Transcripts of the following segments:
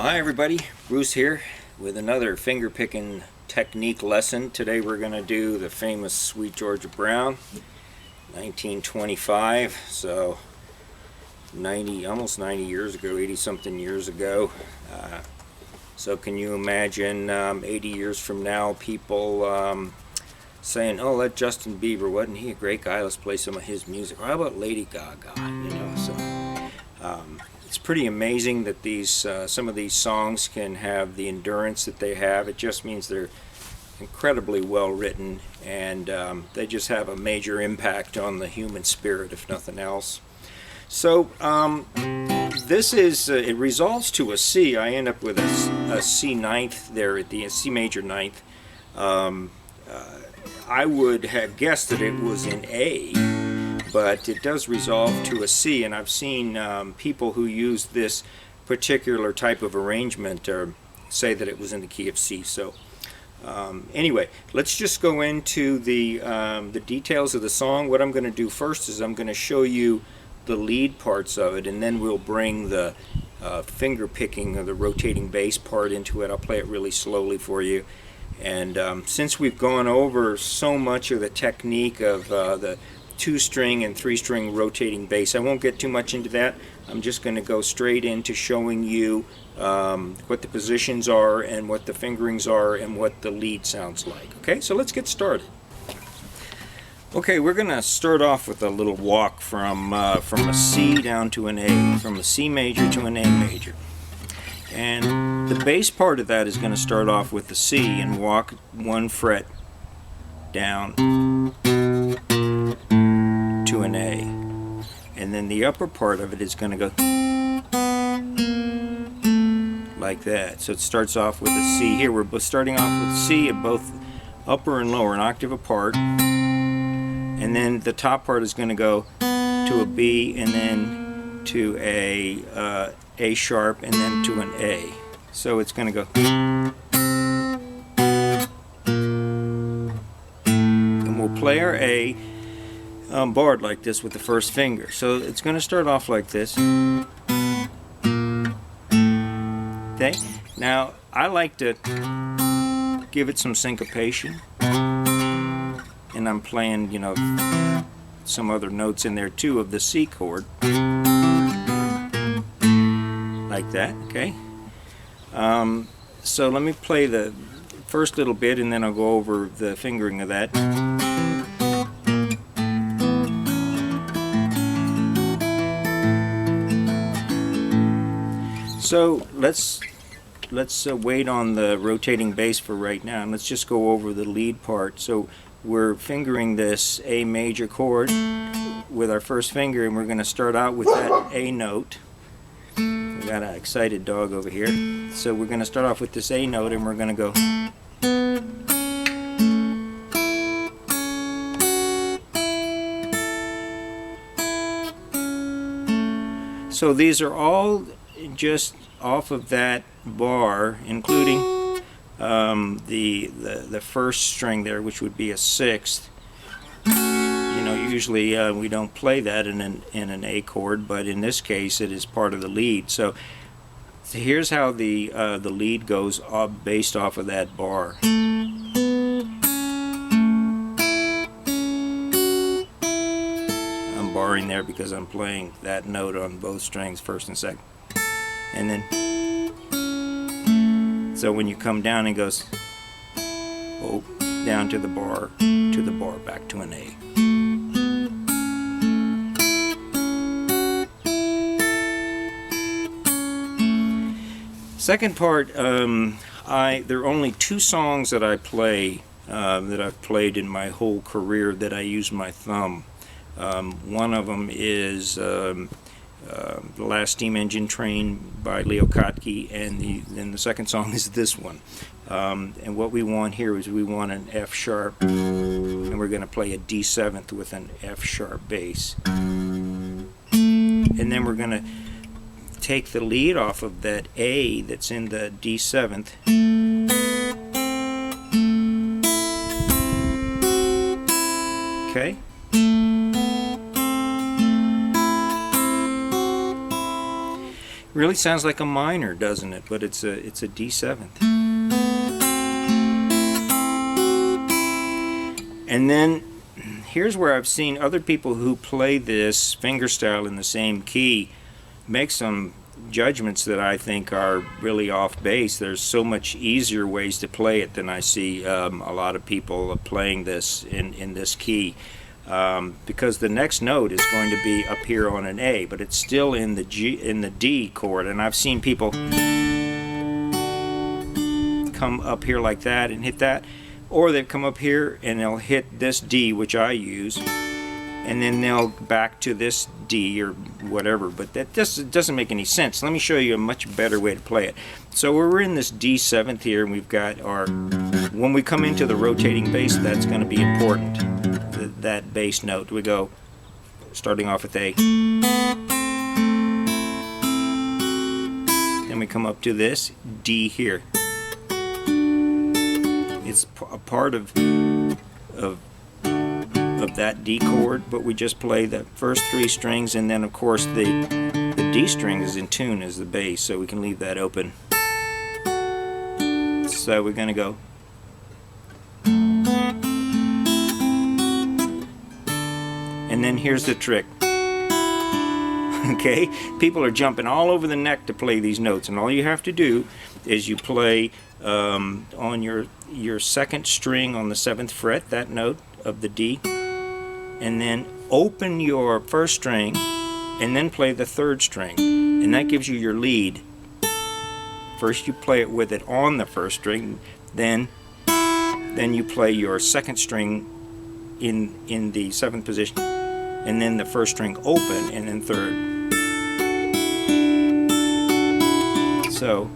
Hi everybody, Bruce here with another finger picking technique lesson. Today we're going to do the famous Sweet Georgia Brown, 1925, so almost 90 years ago, 80 something years ago. So can you imagine 80 years from now people saying, oh, that Justin Bieber, wasn't he a great guy, let's play some of his music. Or how about Lady Gaga, it's pretty amazing that some of these songs can have the endurance that they have. It just means they're incredibly well written, and they just have a major impact on the human spirit, if nothing else. So this is, it resolves to a C. I end up with a C ninth there at the C major ninth. I would have guessed that it was in A, but it does resolve to a C, and I've seen people who use this particular type of arrangement say that it was in the key of C. So anyway, let's just go into the details of the song. What I'm going to do first is I'm going to show you the lead parts of it, and then we'll bring the finger picking or the rotating bass part into it. I'll play it really slowly for you. And since we've gone over so much of the technique of the 2-string and 3-string rotating bass, I won't get too much into that. I'm just going to go straight into showing you what the positions are and what the fingerings are and what the lead sounds like. Okay, so let's get started. Okay, we're going to start off with a little walk from a C down to an A, from a C major to an A major. And the bass part of that is going to start off with the C and walk 1 fret down to an A. And then the upper part of it is going to go like that. So it starts off with a C. Here we're starting off with C at both upper and lower, an octave apart. And then the top part is going to go to a B and then to a sharp and then to an A. So it's going to go. And we'll play our A barred like this with the first finger. So it's going to start off like this. Okay. Now I like to give it some syncopation, and I'm playing, you know, some other notes in there too of the C chord, like that. Okay. So let me play the first little bit, and then I'll go over the fingering of that. So let's wait on the rotating bass for right now, and let's just go over the lead part. So we're fingering this A major chord with our first finger, and we're going to start out with that A note. We got an excited dog over here. So we're going to start off with this A note, and we're going to go. So these are all just off of that bar, including the first string there, which would be a 6th. You know, usually we don't play that in an A chord, but in this case it is part of the lead. So here's how the lead goes based off of that bar. I'm barring there because I'm playing that note on both strings, first and second. And then, so when you come down, it goes down to the bar, back to an A. Second part, there are only 2 songs that I play, that I've played in my whole career that I use my thumb. One of them is The Last Steam Engine Train by Leo Kottke, and then the second song is this one. And what we want here is we want an F sharp, and we're going to play a D7th with an F sharp bass. And then we're going to take the lead off of that A that's in the D7th. Okay. Really sounds like a minor, doesn't it? But it's a D7th. And then here's where I've seen other people who play this fingerstyle in the same key make some judgments that I think are really off base. There's so much easier ways to play it than I see a lot of people playing this in this key, because the next note is going to be up here on an A, but it's still in the D chord, and I've seen people come up here like that and hit that, or they've come up here and they'll hit this D, which I use, and then they'll back to this D or whatever, but that just doesn't make any sense. Let me show you a much better way to play it. So we're in this D7th here, and we've got our, when we come into the rotating bass, that's going to be important, that bass note. We go starting off with A, then we come up to this D here. It's a part of that D chord, but we just play the first 3 strings, and then of course the D string is in tune as the bass, so we can leave that open. So we're going to go. And then here's the trick. Okay, people are jumping all over the neck to play these notes, and all you have to do is you play on your 2nd string on the 7th fret, that note of the D, and then open your 1st string and then play the 3rd string, and that gives you your lead. First you play it with it on the 1st string, then you play your 2nd string in the 7th position, and then the 1st string open, and then 3rd. So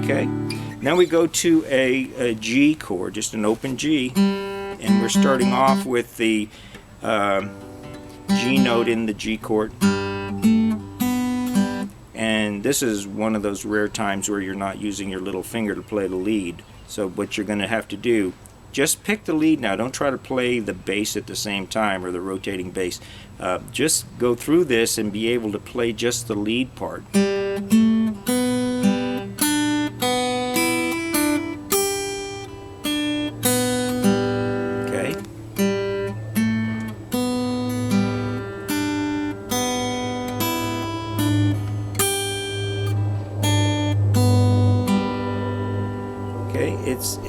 okay, now we go to a G chord, just an open G, and we're starting off with the G note in the G chord. And this is one of those rare times where you're not using your little finger to play the lead. So what you're going to have to do, just pick the lead now. Don't try to play the bass at the same time, or the rotating bass. Just go through this and be able to play just the lead part.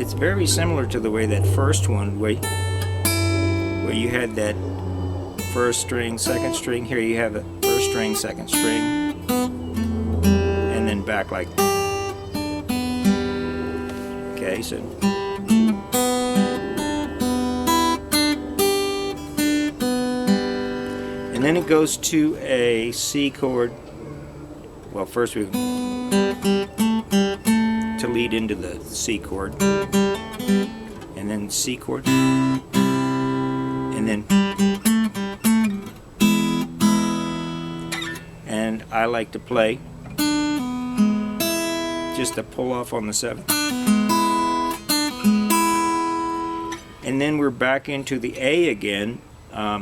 It's very similar to the way that first one, where you had that 1st string, 2nd string. Here you have a 1st string, 2nd string, and then back like. Okay, so. And then it goes to a C chord. Well, first we to lead into the C chord, and then C chord, and then, and I like to play just a pull off on the 7th, and then we're back into the A again.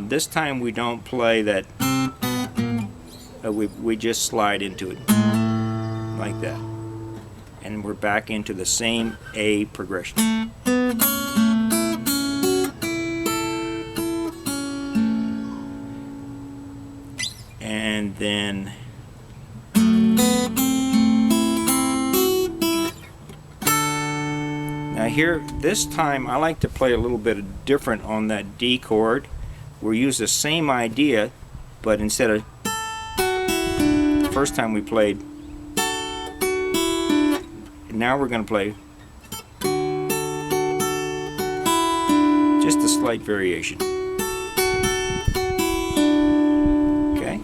This time we don't play that, we just slide into it like that. And we're back into the same A progression. And then now here, this time I like to play a little bit different on that D chord. We'll use the same idea, but instead of the first time we played, now we're going to play just a slight variation. Okay,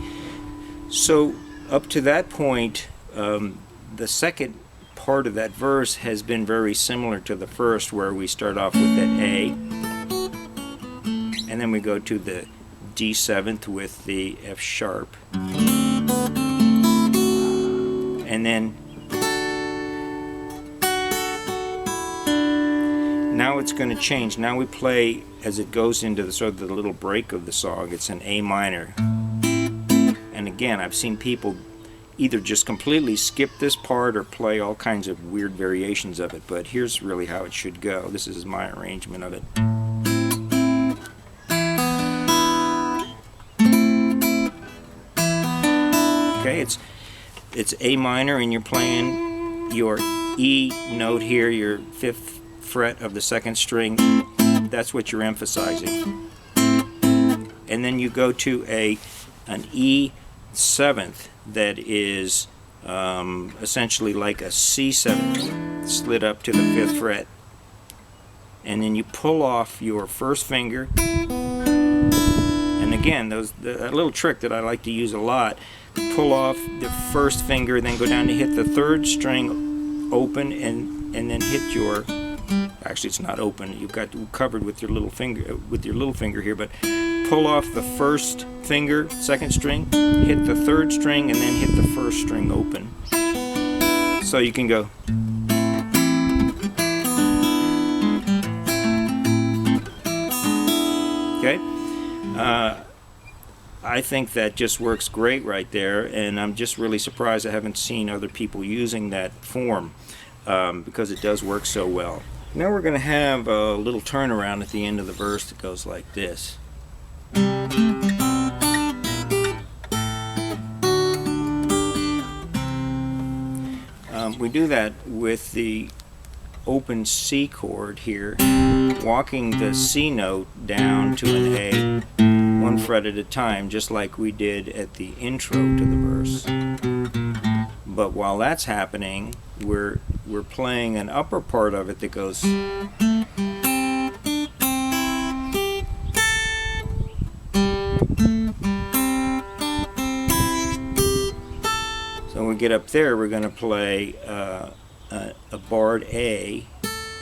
so up to that point, the second part of that verse has been very similar to the first, where we start off with that A, and then we go to the D7th with the F sharp, and then Now it's going to change. Now we play as it goes into the sort of the little break of the song. It's an A minor. And again, I've seen people either just completely skip this part or play all kinds of weird variations of it, but here's really how it should go. This is my arrangement of it. Okay, it's A minor, and you're playing your E note here, your 5th fret of the 2nd string. That's what you're emphasizing. And then you go to an E 7th that is essentially like a C7 slid up to the 5th fret, and then you pull off your 1st finger. And again, a little trick that I like to use a lot: pull off the 1st finger, then go down to hit the 3rd string open, and then hit your, actually it's not open, you've got covered with your little finger here, but pull off the 1st finger, 2nd string, hit the 3rd string, and then hit the 1st string open. So you can go. Okay? I think that just works great right there, and I'm just really surprised I haven't seen other people using that form, because it does work so well. Now we're going to have a little turnaround at the end of the verse that goes like this. We do that with the open C chord here, walking the C note down to an A, 1 fret at a time, just like we did at the intro to the verse. But while that's happening, we're playing an upper part of it that goes. So when we get up there, we're going to play a barred A,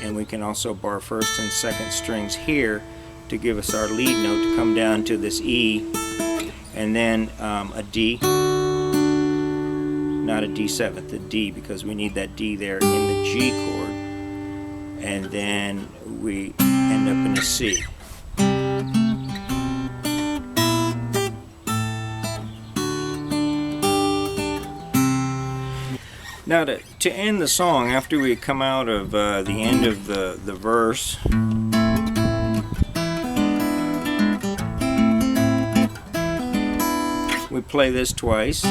and we can also bar 1st and 2nd strings here to give us our lead note to come down to this E, and then a D, not a D7th, a D, because we need that D there in the G chord, and then we end up in a C. Now to end the song, after we come out of the end of the verse, we play this twice.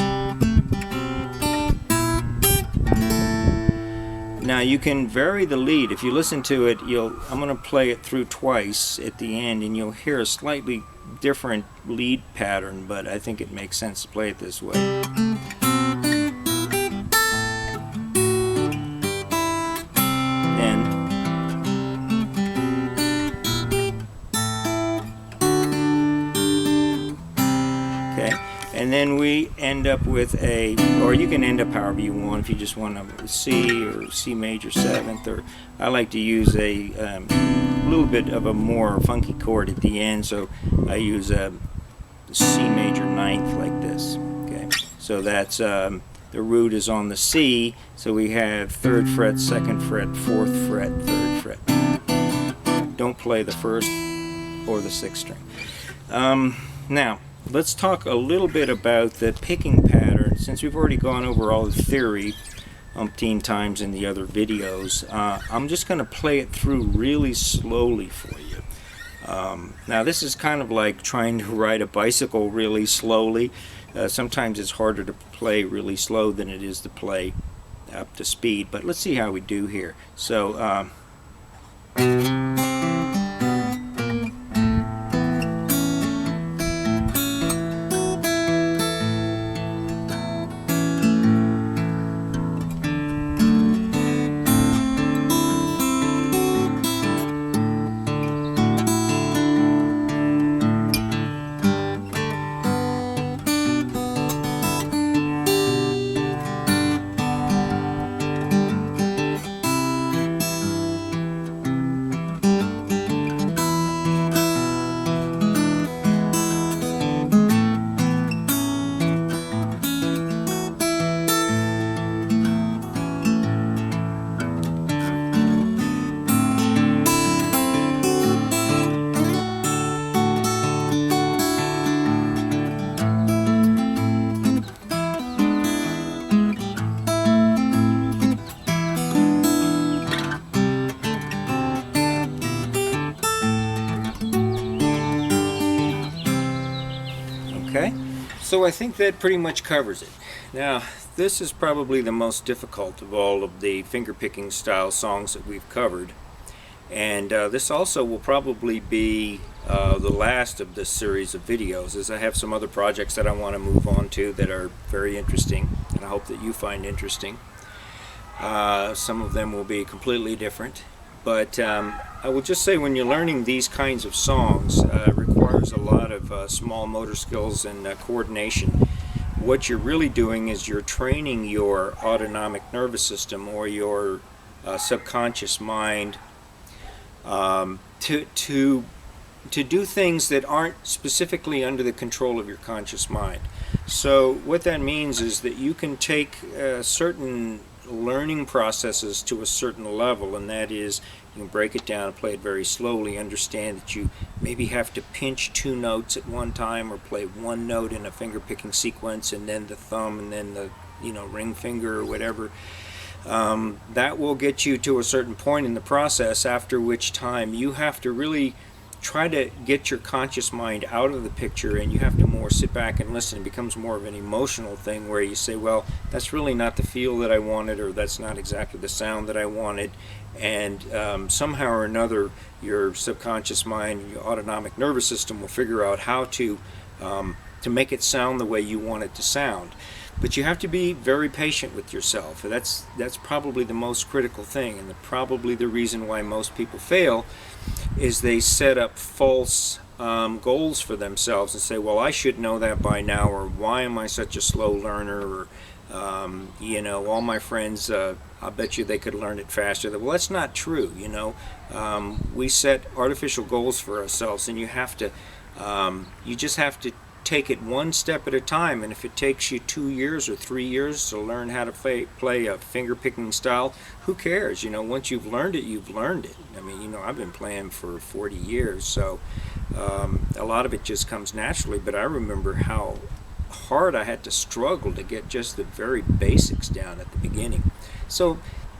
Now you can vary the lead. If you listen to it, I'm going to play it through twice at the end, and you'll hear a slightly different lead pattern, but I think it makes sense to play it this way. And then we end up with or you can end up however you want, if you just want a C or C major 7th, or I like to use a little bit of a more funky chord at the end, so I use a C major 9th like this. Okay, so that's the root is on the C, so we have 3rd fret, 2nd fret, 4th fret, 3rd fret. Don't play the 1st or the 6th string. Now, let's talk a little bit about the picking pattern. Since we've already gone over all the theory umpteen times in the other videos, I'm just going to play it through really slowly for you. Now this is kind of like trying to ride a bicycle really slowly. Sometimes it's harder to play really slow than it is to play up to speed, but let's see how we do here. So So I think that pretty much covers it. Now, this is probably the most difficult of all of the finger-picking style songs that we've covered. And this also will probably be the last of this series of videos, as I have some other projects that I want to move on to that are very interesting, and I hope that you find interesting. Some of them will be completely different. But I will just say, when you're learning these kinds of songs, it requires a lot of small motor skills and coordination. What you're really doing is you're training your autonomic nervous system, or your subconscious mind, to do things that aren't specifically under the control of your conscious mind. So what that means is that you can take certain learning processes to a certain level, and that is, you can break it down and play it very slowly. Understand that you maybe have to pinch 2 notes at one time, or play 1 note in a finger picking sequence, and then the thumb, and then the ring finger or whatever. That will get you to a certain point in the process, after which time you have to really try to get your conscious mind out of the picture, and you have to more sit back and listen. It becomes more of an emotional thing, where you say, well, that's really not the feel that I wanted, or that's not exactly the sound that I wanted, and somehow or another your subconscious mind, your autonomic nervous system will figure out how to make it sound the way you want it to sound. But you have to be very patient with yourself. That's probably the most critical thing, and probably the reason why most people fail is they set up false goals for themselves and say, well, I should know that by now, or why am I such a slow learner, or all my friends, I bet you they could learn it faster. Well, that's not true. We set artificial goals for ourselves, and you just have to take it one step at a time. And if it takes you 2 years or 3 years to learn how to play a finger picking style, who cares? Once you've learned it, you've learned it. I mean, I've been playing for 40 years, so a lot of it just comes naturally. But I remember how hard I had to struggle to get just the very basics down at the beginning. So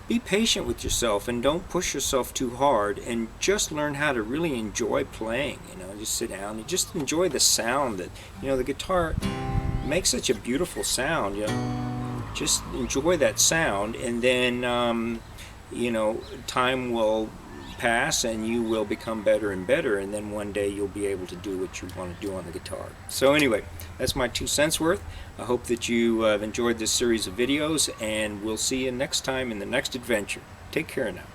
be patient with yourself, and don't push yourself too hard, and just learn how to really enjoy playing. Just sit down and just enjoy the sound that the guitar makes such a beautiful sound. Just enjoy that sound, and then time will pass, and you will become better and better, and then one day you'll be able to do what you want to do on the guitar. So anyway, that's my 2 cents worth. I hope that you have enjoyed this series of videos, and we'll see you next time in the next adventure. Take care now.